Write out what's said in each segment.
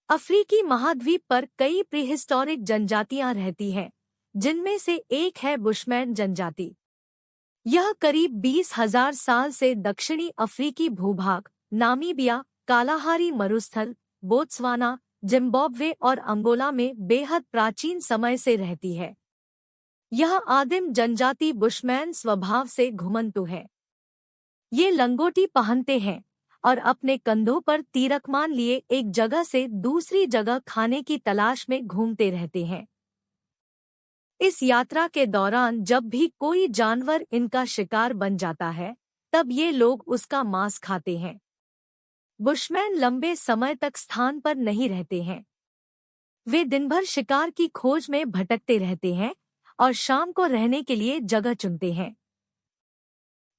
अफ्रीकी महाद्वीप पर कई प्रीहिस्टोरिक जनजातियां रहती हैं, जिनमें से एक है बुशमैन जनजाति। यह करीब 20,000 साल से दक्षिणी अफ्रीकी भूभाग, नामीबिया, कालाहारी मरुस्थल, बोत्सवाना, जिम्बाब्वे और अंगोला में बेहद प्राचीन समय से रहती है। यह आदिम जनजाति बुशमैन स्वभाव से घुमंतु है। ये लंगोटी पहनते हैं और अपने कंधों पर तीरकमान लिए एक जगह से दूसरी जगह खाने की तलाश में घूमते रहते हैं। इस यात्रा के दौरान जब भी कोई जानवर इनका शिकार बन जाता है, तब ये लोग उसका मांस खाते हैं। बुशमैन लंबे समय तक स्थान पर नहीं रहते हैं। वे दिनभर शिकार की खोज में भटकते रहते हैं और शाम को रहने के लिए जगह चुनते हैं।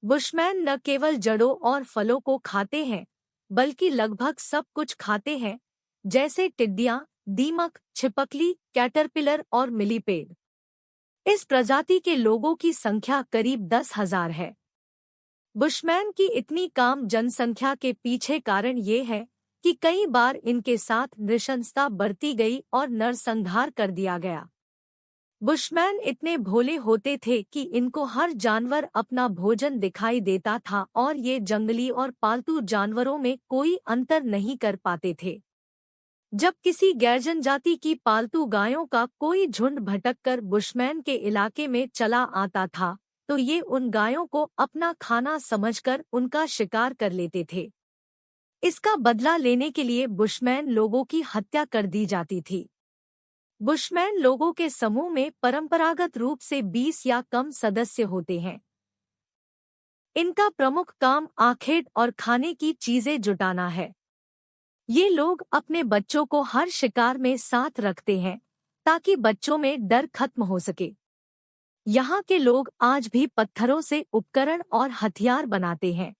बुशमैन न केवल जड़ों और फलों को खाते हैं, बल्कि लगभग सब कुछ खाते हैं, जैसे टिड्डियां, दीमक, छिपकली, कैटरपिलर और मिलीपेड। इस प्रजाति के लोगों की संख्या करीब 10,000 है। बुशमैन की इतनी कम जनसंख्या के पीछे कारण ये है कि कई बार इनके साथ नृशंसता बरती गई और नरसंहार कर दिया गया। बुशमैन इतने भोले होते थे कि इनको हर जानवर अपना भोजन दिखाई देता था और ये जंगली और पालतू जानवरों में कोई अंतर नहीं कर पाते थे। जब किसी गैरजनजाति की पालतू गायों का कोई झुंड भटककर बुशमैन के इलाके में चला आता था, तो ये उन गायों को अपना खाना समझकर उनका शिकार कर लेते थे। इसका बदला लेने के लिए बुशमैन लोगों की हत्या कर दी जाती थी। बुशमैन लोगों के समूह में परंपरागत रूप से 20 या कम सदस्य होते हैं। इनका प्रमुख काम आखेट और खाने की चीजें जुटाना है। ये लोग अपने बच्चों को हर शिकार में साथ रखते हैं ताकि बच्चों में डर खत्म हो सके। यहाँ के लोग आज भी पत्थरों से उपकरण और हथियार बनाते हैं।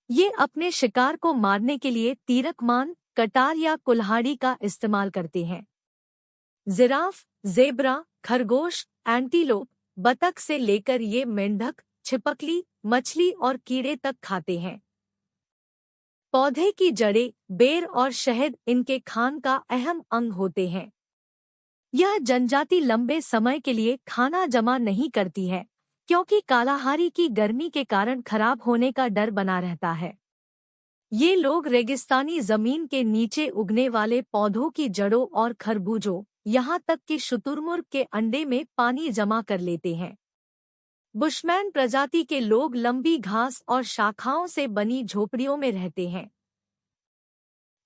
ये अपने शिकार को मारने के लिए तीरकमान, कटार या कुल्हाड़ी का इस्तेमाल करते हैं। जिराफ, ज़ेब्रा, खरगोश, एंटीलोप, बतख से लेकर ये मेंढक, छिपकली, मछली और कीड़े तक खाते हैं। पौधे की जड़ें, बेर और शहद इनके खान का अहम अंग होते हैं। यह जनजाति लंबे समय के लिए खाना जमा नहीं करती है, क्योंकि कालाहारी की गर्मी के कारण खराब होने का डर बना रहता है। ये लोग रेगिस्तानी जमीन के नीचे उगने वाले पौधों की जड़ों और खरबूजों, यहाँ तक कि शुतुरमुर्ग के अंडे में पानी जमा कर लेते हैं। बुशमैन प्रजाति के लोग लंबी घास और शाखाओं से बनी झोपड़ियों में रहते हैं।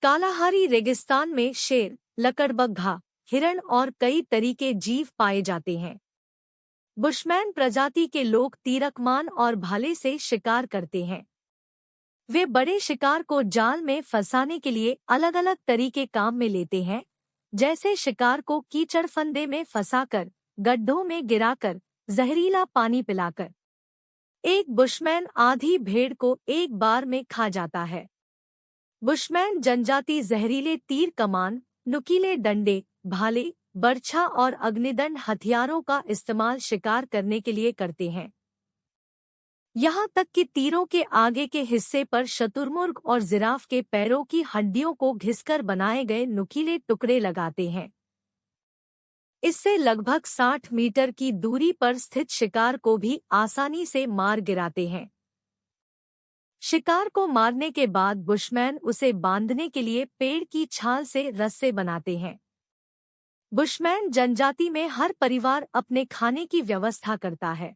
कालाहारी रेगिस्तान में शेर, लकड़बग्घा, हिरण और कई तरीके जीव पाए जाते हैं। बुशमैन प्रजाति के लोग तीरकमान और भाले से शिकार करते हैं। वे बड़े शिकार को जाल में फंसाने के लिए अलग अलग तरीके काम में लेते हैं, जैसे शिकार को कीचड़ फंदे में फंसाकर, गड्ढों में गिराकर, जहरीला पानी पिलाकर। एक बुशमैन आधी भेड़ को एक बार में खा जाता है। बुशमैन जनजाति जहरीले तीर कमान, नुकीले डंडे, भाले, बर्छा और अग्निदंड हथियारों का इस्तेमाल शिकार करने के लिए करते हैं। यहाँ तक कि तीरों के आगे के हिस्से पर शतुरमुर्ग और जिराफ के पैरों की हड्डियों को घिसकर बनाए गए नुकीले टुकड़े लगाते हैं। इससे लगभग 60 मीटर की दूरी पर स्थित शिकार को भी आसानी से मार गिराते हैं। शिकार को मारने के बाद बुशमैन उसे बांधने के लिए पेड़ की छाल से रस्से बनाते हैं। बुशमैन जनजाति में हर परिवार अपने खाने की व्यवस्था करता है।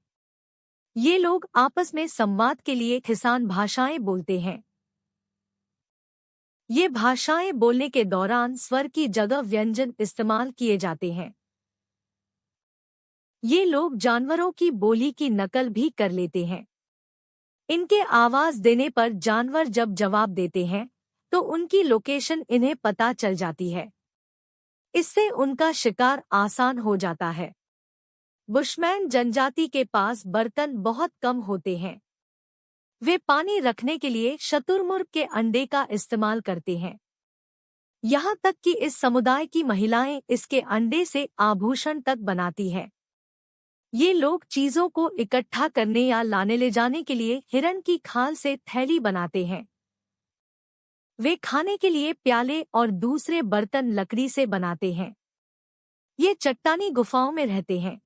ये लोग आपस में संवाद के लिए किसान भाषाएं बोलते हैं। ये भाषाएं बोलने के दौरान स्वर की जगह व्यंजन इस्तेमाल किए जाते हैं। ये लोग जानवरों की बोली की नकल भी कर लेते हैं। इनके आवाज देने पर जानवर जब जवाब देते हैं, तो उनकी लोकेशन इन्हें पता चल जाती है। इससे उनका शिकार आसान हो जाता है। बुशमैन जनजाति के पास बर्तन बहुत कम होते हैं। वे पानी रखने के लिए शतुरमुर्ग के अंडे का इस्तेमाल करते हैं। यहाँ तक कि इस समुदाय की महिलाएं इसके अंडे से आभूषण तक बनाती हैं। ये लोग चीजों को इकट्ठा करने या लाने ले जाने के लिए हिरण की खाल से थैली बनाते हैं। वे खाने के लिए प्याले और दूसरे बर्तन लकड़ी से बनाते हैं। ये चट्टानी गुफाओं में रहते हैं।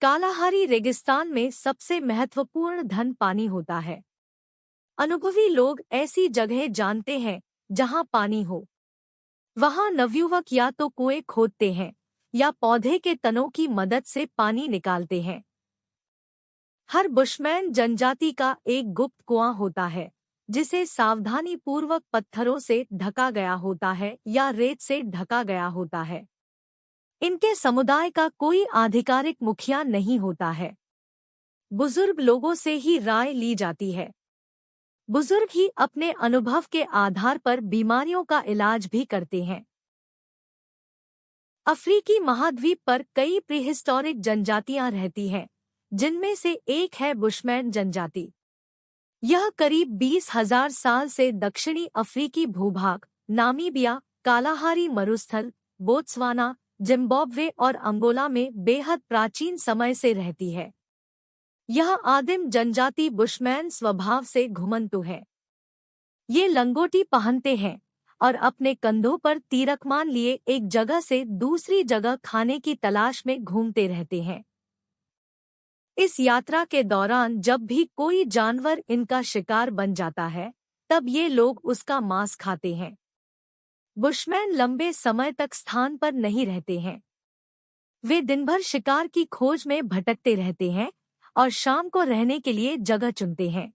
कालाहारी रेगिस्तान में सबसे महत्वपूर्ण धन पानी होता है। अनुभवी लोग ऐसी जगह जानते हैं जहां पानी हो। वहां नवयुवक या तो कुएं खोदते हैं या पौधे के तनों की मदद से पानी निकालते हैं। हर बुशमैन जनजाति का एक गुप्त कुआं होता है जिसे सावधानी पूर्वक पत्थरों से ढका गया होता है या रेत से ढका गया होता है। इनके समुदाय का कोई आधिकारिक मुखिया नहीं होता है। बुजुर्ग लोगों से ही राय ली जाती है। बुजुर्ग ही अपने अनुभव के आधार पर बीमारियों का इलाज भी करते हैं। अफ्रीकी महाद्वीप पर कई प्रीहिस्टोरिक जनजातियां रहती हैं, जिनमें से एक है बुशमैन जनजाति। यह करीब 20,000 साल से दक्षिणी अफ्रीकी भूभाग, नामीबिया, कालाहारी मरुस्थल, बोत्सवाना, जिम्बाब्वे और अंगोला में बेहद प्राचीन समय से रहती है। यह आदिम जनजाति बुशमैन स्वभाव से घुमंतु है। ये लंगोटी पहनते हैं और अपने कंधों पर तीरकमान लिए एक जगह से दूसरी जगह खाने की तलाश में घूमते रहते हैं। इस यात्रा के दौरान जब भी कोई जानवर इनका शिकार बन जाता है, तब ये लोग उसका मांस खाते हैं। बुशमैन लंबे समय तक स्थान पर नहीं रहते हैं। वे दिनभर शिकार की खोज में भटकते रहते हैं और शाम को रहने के लिए जगह चुनते हैं।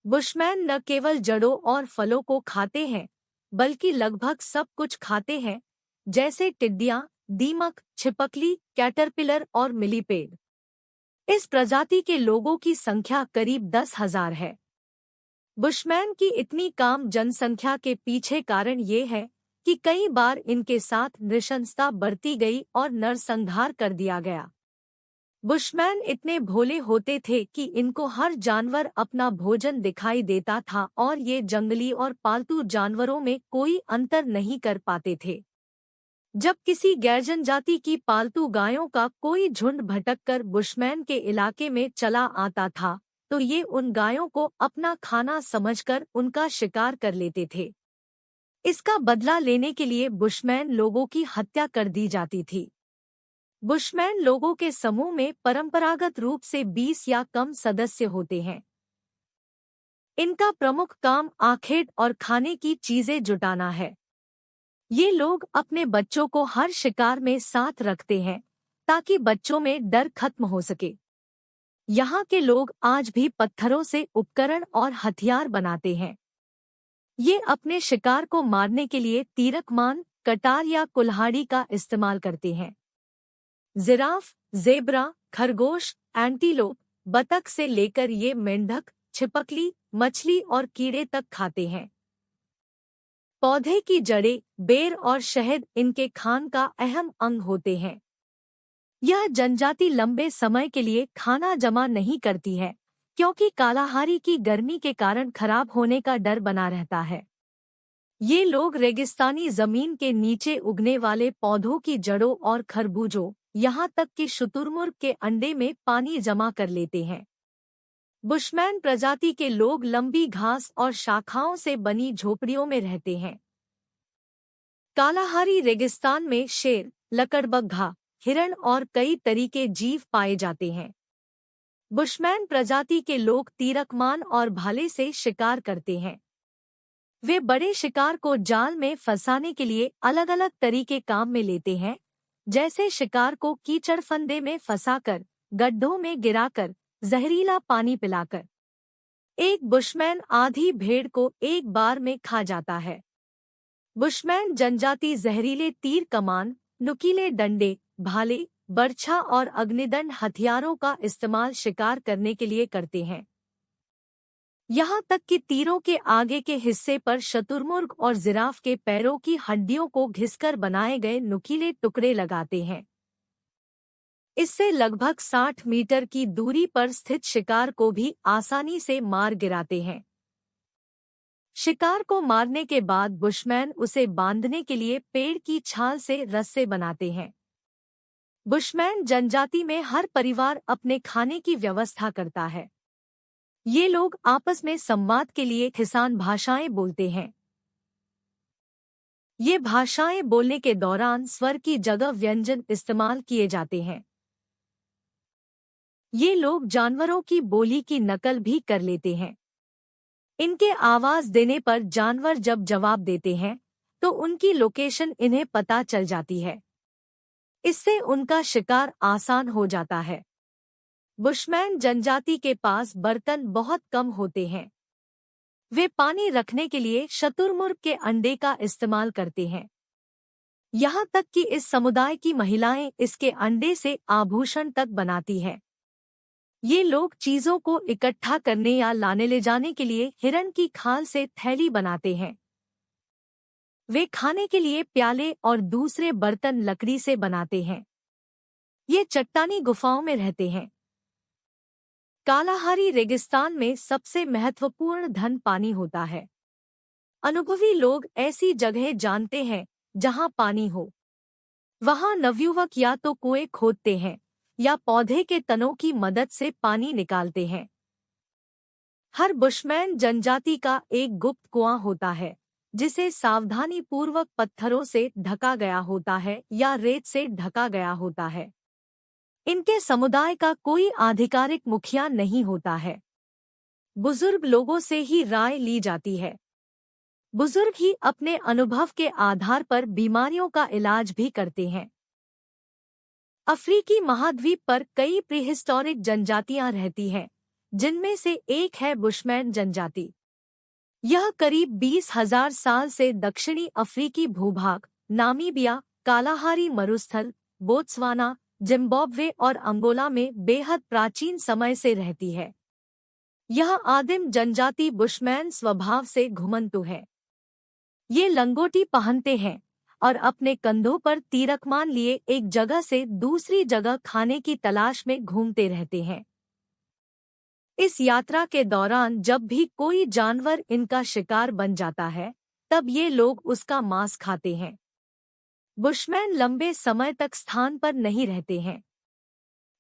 बुशमैन न केवल जड़ों और फलों को खाते हैं, बल्कि लगभग सब कुछ खाते हैं, जैसे टिड्डियां, दीमक, छिपकली, कैटरपिलर और मिलीपेड। इस प्रजाति के लोगों की संख्या करीब 10,000 है। बुशमैन की इतनी कम जनसंख्या के पीछे कारण ये है कि कई बार इनके साथ नृशंसता बरती गई और नरसंहार कर दिया गया। बुशमैन इतने भोले होते थे कि इनको हर जानवर अपना भोजन दिखाई देता था और ये जंगली और पालतू जानवरों में कोई अंतर नहीं कर पाते थे। जब किसी गैरजनजाति की पालतू गायों का कोई झुंड भटककर बुशमैन के इलाके में चला आता था, तो ये उन गायों को अपना खाना समझकर उनका शिकार कर लेते थे। इसका बदला लेने के लिए बुशमैन लोगों की हत्या कर दी जाती थी। बुशमैन लोगों के समूह में परंपरागत रूप से 20 या कम सदस्य होते हैं। इनका प्रमुख काम आखेट और खाने की चीजें जुटाना है। ये लोग अपने बच्चों को हर शिकार में साथ रखते हैं ताकि बच्चों में डर खत्म हो सके। यहाँ के लोग आज भी पत्थरों से उपकरण और हथियार बनाते हैं। ये अपने शिकार को मारने के लिए तीरकमान, कटार या कुल्हाड़ी का इस्तेमाल करते हैं। जिराफ, ज़ेब्रा, खरगोश, एंटीलोप, बतख से लेकर ये मेंढक, छिपकली, मछली और कीड़े तक खाते हैं। पौधे की जड़ें, बेर और शहद इनके खान का अहम अंग होते हैं। यह जनजाति लंबे समय के लिए खाना जमा नहीं करती है, क्योंकि कालाहारी की गर्मी के कारण खराब होने का डर बना रहता है। ये लोग रेगिस्तानी जमीन के नीचे उगने वाले पौधों की जड़ों और खरबूजों, यहाँ तक कि शुतुरमुर्ग के अंडे में पानी जमा कर लेते हैं। बुशमैन प्रजाति के लोग लंबी घास और शाखाओं से बनी झोपड़ियों में रहते हैं। कालाहारी रेगिस्तान में शेर, लकड़बग्घा, हिरण और कई तरह के जीव पाए जाते हैं। बुशमैन प्रजाति के लोग तीरकमान और भाले से शिकार करते हैं। वे बड़े शिकार को जाल में फंसाने के लिए अलग अलग तरीके काम में लेते हैं, जैसे शिकार को कीचड़ फंदे में फंसाकर, गड्ढों में गिराकर, जहरीला पानी पिलाकर। एक बुशमैन आधी भेड़ को एक बार में खा जाता है। बुशमैन जनजाति जहरीले तीर कमान, नुकीले डंडे, भाले, बर्छा और अग्निदंड हथियारों का इस्तेमाल शिकार करने के लिए करते हैं। यहाँ तक कि तीरों के आगे के हिस्से पर शुतुरमुर्ग और जिराफ के पैरों की हड्डियों को घिसकर बनाए गए नुकीले टुकड़े लगाते हैं। इससे लगभग 60 मीटर की दूरी पर स्थित शिकार को भी आसानी से मार गिराते हैं। शिकार को मारने के बाद बुशमैन उसे बांधने के लिए पेड़ की छाल से रस्से बनाते हैं। बुशमैन जनजाति में हर परिवार अपने खाने की व्यवस्था करता है। ये लोग आपस में संवाद के लिए किसान भाषाएं बोलते हैं। ये भाषाएं बोलने के दौरान स्वर की जगह व्यंजन इस्तेमाल किए जाते हैं। ये लोग जानवरों की बोली की नकल भी कर लेते हैं। इनके आवाज देने पर जानवर जब जवाब देते हैं तो उनकी लोकेशन इन्हें पता चल जाती है। इससे उनका शिकार आसान हो जाता है। बुशमैन जनजाति के पास बर्तन बहुत कम होते हैं। वे पानी रखने के लिए शतुरमुर्ग के अंडे का इस्तेमाल करते हैं। यहाँ तक कि इस समुदाय की महिलाएं इसके अंडे से आभूषण तक बनाती हैं। ये लोग चीजों को इकट्ठा करने या लाने ले जाने के लिए हिरण की खाल से थैली बनाते हैं। वे खाने के लिए प्याले और दूसरे बर्तन लकड़ी से बनाते हैं। ये चट्टानी गुफाओं में रहते हैं। कालाहारी रेगिस्तान में सबसे महत्वपूर्ण धन पानी होता है। अनुभवी लोग ऐसी जगह जानते हैं जहां पानी हो। वहां नवयुवक या तो कुएं खोदते हैं या पौधे के तनों की मदद से पानी निकालते हैं। हर बुशमैन जनजाति का एक गुप्त कुआं होता है जिसे सावधानी पूर्वक पत्थरों से ढका गया होता है या रेत से ढका गया होता है। इनके समुदाय का कोई आधिकारिक मुखिया नहीं होता है। बुजुर्ग लोगों से ही राय ली जाती है। बुजुर्ग ही अपने अनुभव के आधार पर बीमारियों का इलाज भी करते हैं। अफ्रीकी महाद्वीप पर कई प्रीहिस्टोरिक जनजातियां रहती हैं, जिनमें से एक है बुशमैन जनजाति। यह करीब 20,000 साल से दक्षिणी अफ्रीकी भूभाग, नामीबिया, कालाहारी मरुस्थल, बोत्सवाना, जिम्बाब्वे और अंगोला में बेहद प्राचीन समय से रहती है। यह आदिम जनजाति बुशमैन स्वभाव से घुमंतु है। ये लंगोटी पहनते हैं और अपने कंधों पर तीरकमान लिए एक जगह से दूसरी जगह खाने की तलाश में घूमते रहते हैं। इस यात्रा के दौरान जब भी कोई जानवर इनका शिकार बन जाता है, तब ये लोग उसका मांस खाते हैं। बुशमैन लंबे समय तक स्थान पर नहीं रहते हैं।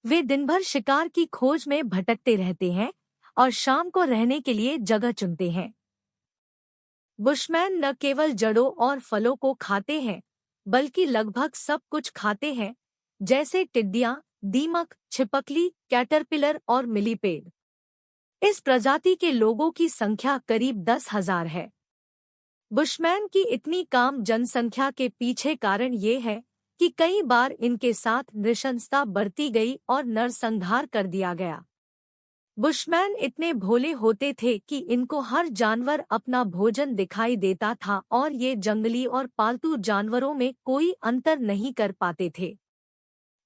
वे दिन भर शिकार की खोज में भटकते रहते हैं और शाम को रहने के लिए जगह चुनते हैं। बुशमैन न केवल जड़ों और फलों को खाते हैं, बल्कि लगभग सब कुछ खाते हैं, जैसे टिड्डियां, दीमक, छिपकली, कैटरपिलर और मिलीपेड। इस प्रजाति के लोगों की संख्या करीब 10,000 है। बुशमैन की इतनी कम जनसंख्या के पीछे कारण ये है कि कई बार इनके साथ नृशंसता बरती गई और नरसंहार कर दिया गया। बुशमैन इतने भोले होते थे कि इनको हर जानवर अपना भोजन दिखाई देता था और ये जंगली और पालतू जानवरों में कोई अंतर नहीं कर पाते थे।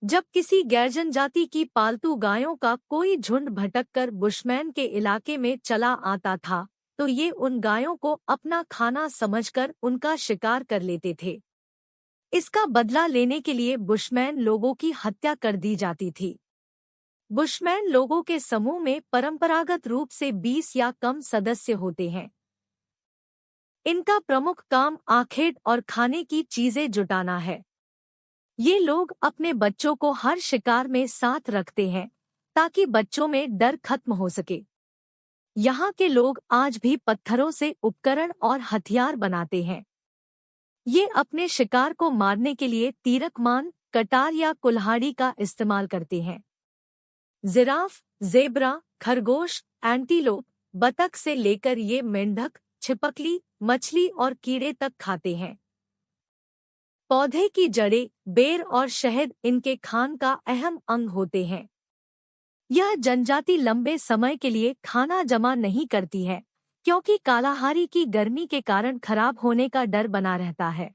जब किसी गैर जाति की पालतू गायों का कोई झुंड भटककर बुशमैन के इलाके में चला आता था, तो ये उन गायों को अपना खाना समझकर उनका शिकार कर लेते थे। इसका बदला लेने के लिए बुशमैन लोगों की हत्या कर दी जाती थी। बुशमैन लोगों के समूह में परंपरागत रूप से 20 या कम सदस्य होते हैं। इनका प्रमुख काम आखेट और खाने की चीजें जुटाना है। ये लोग अपने बच्चों को हर शिकार में साथ रखते हैं ताकि बच्चों में डर खत्म हो सके। यहाँ के लोग आज भी पत्थरों से उपकरण और हथियार बनाते हैं। ये अपने शिकार को मारने के लिए तीरकमान, कटार या कुल्हाड़ी का इस्तेमाल करते हैं। जिराफ, ज़ेब्रा, खरगोश, एंटीलोप, बतख से लेकर ये मेंढक, छिपकली, मछली और कीड़े तक खाते हैं। पौधे की जड़ें, बेर और शहद इनके खान का अहम अंग होते हैं। यह जनजाति लंबे समय के लिए खाना जमा नहीं करती है, क्योंकि कालाहारी की गर्मी के कारण खराब होने का डर बना रहता है।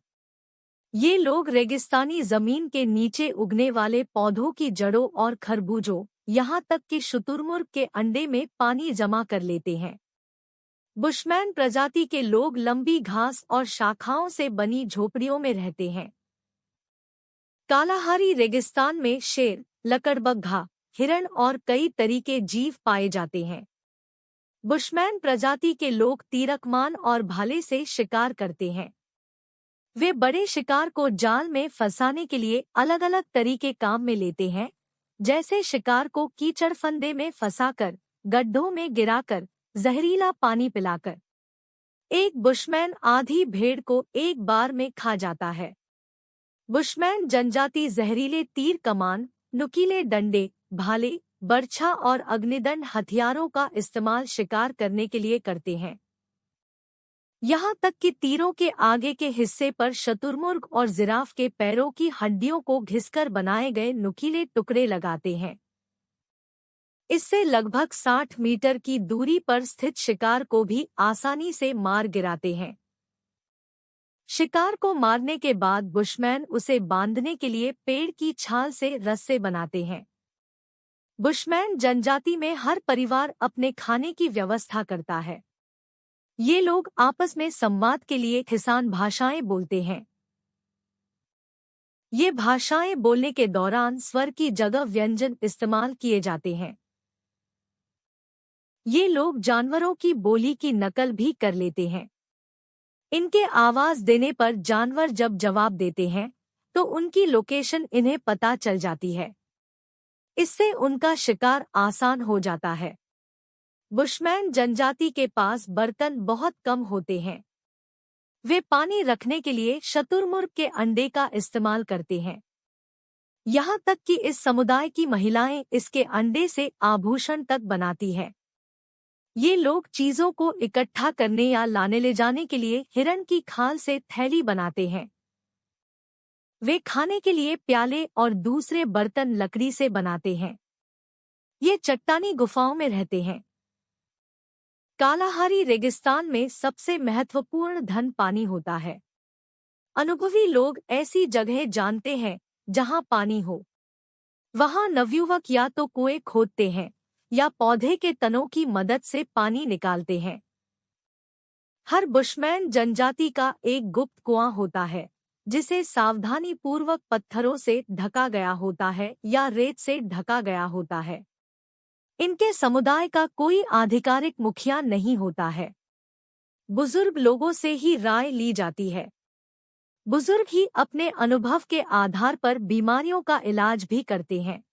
ये लोग रेगिस्तानी जमीन के नीचे उगने वाले पौधों की जड़ों और खरबूजों, यहाँ तक कि शुतुरमुर्ग के अंडे में पानी जमा कर लेते हैं। बुशमैन प्रजाति के लोग लंबी घास और शाखाओं से बनी झोपड़ियों में रहते हैं। कालाहारी रेगिस्तान में शेर, लकड़बग्घा, हिरण और कई तरीके जीव पाए जाते हैं। बुशमैन प्रजाति के लोग तीरकमान और भाले से शिकार करते हैं। वे बड़े शिकार को जाल में फंसाने के लिए अलग अलग तरीके काम में लेते हैं, जैसे शिकार को कीचड़ फंदे में फंसाकर, गड्ढों में गिराकर जहरीला पानी पिलाकर। एक बुशमैन आधी भेड़ को एक बार में खा जाता है। बुशमैन जनजाति जहरीले तीर कमान, नुकीले डंडे, भाले, बर्छा और अग्निदंड हथियारों का इस्तेमाल शिकार करने के लिए करते हैं। यहाँ तक कि तीरों के आगे के हिस्से पर शतुरमुर्ग और जिराफ के पैरों की हड्डियों को घिसकर बनाए गए नुकीले टुकड़े लगाते हैं। इससे लगभग 60 मीटर की दूरी पर स्थित शिकार को भी आसानी से मार गिराते हैं। शिकार को मारने के बाद बुशमैन उसे बांधने के लिए पेड़ की छाल से रस्से बनाते हैं। बुशमैन जनजाति में हर परिवार अपने खाने की व्यवस्था करता है। ये लोग आपस में संवाद के लिए किसान भाषाएं बोलते हैं। ये भाषाएं बोलने के दौरान स्वर की जगह व्यंजन इस्तेमाल किए जाते हैं। ये लोग जानवरों की बोली की नकल भी कर लेते हैं। इनके आवाज देने पर जानवर जब जवाब देते हैं तो उनकी लोकेशन इन्हें पता चल जाती है। इससे उनका शिकार आसान हो जाता है। बुशमैन जनजाति के पास बर्तन बहुत कम होते हैं। वे पानी रखने के लिए शतुरमुर्ग के अंडे का इस्तेमाल करते हैं। यहाँ तक कि इस समुदाय की महिलाएं इसके अंडे से आभूषण तक बनाती हैं। ये लोग चीजों को इकट्ठा करने या लाने ले जाने के लिए हिरण की खाल से थैली बनाते हैं। वे खाने के लिए प्याले और दूसरे बर्तन लकड़ी से बनाते हैं। ये चट्टानी गुफाओं में रहते हैं। कालाहारी रेगिस्तान में सबसे महत्वपूर्ण धन पानी होता है। अनुभवी लोग ऐसी जगह जानते हैं जहां पानी हो। वहां नवयुवक या तो कुएं खोदते हैं या पौधे के तनों की मदद से पानी निकालते हैं। हर बुशमैन जनजाति का एक गुप्त कुआं होता है जिसे सावधानीपूर्वक पत्थरों से ढका गया होता है या रेत से ढका गया होता है। इनके समुदाय का कोई आधिकारिक मुखिया नहीं होता है। बुजुर्ग लोगों से ही राय ली जाती है। बुजुर्ग ही अपने अनुभव के आधार पर बीमारियों का इलाज भी करते हैं।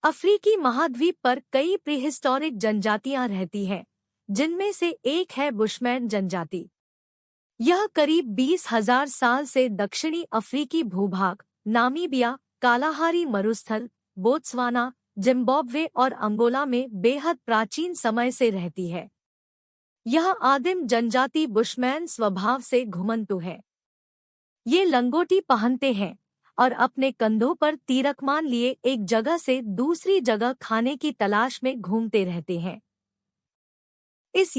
अफ्रीकी महाद्वीप पर कई प्रीहिस्टोरिक जनजातियां रहती हैं, जिनमें से एक है बुशमैन जनजाति। यह करीब 20,000 साल से दक्षिणी अफ्रीकी भूभाग, नामीबिया, कालाहारी मरुस्थल, बोत्सवाना, जिम्बाब्वे और अंगोला में बेहद प्राचीन समय से रहती है। यह आदिम जनजाति बुशमैन स्वभाव से घुमंतु है। ये लंगोटी पहनते हैं और अपने कंधों पर तीरकमान लिए एक जगह से दूसरी जगह खाने की तलाश में घूमते रहते हैं। इस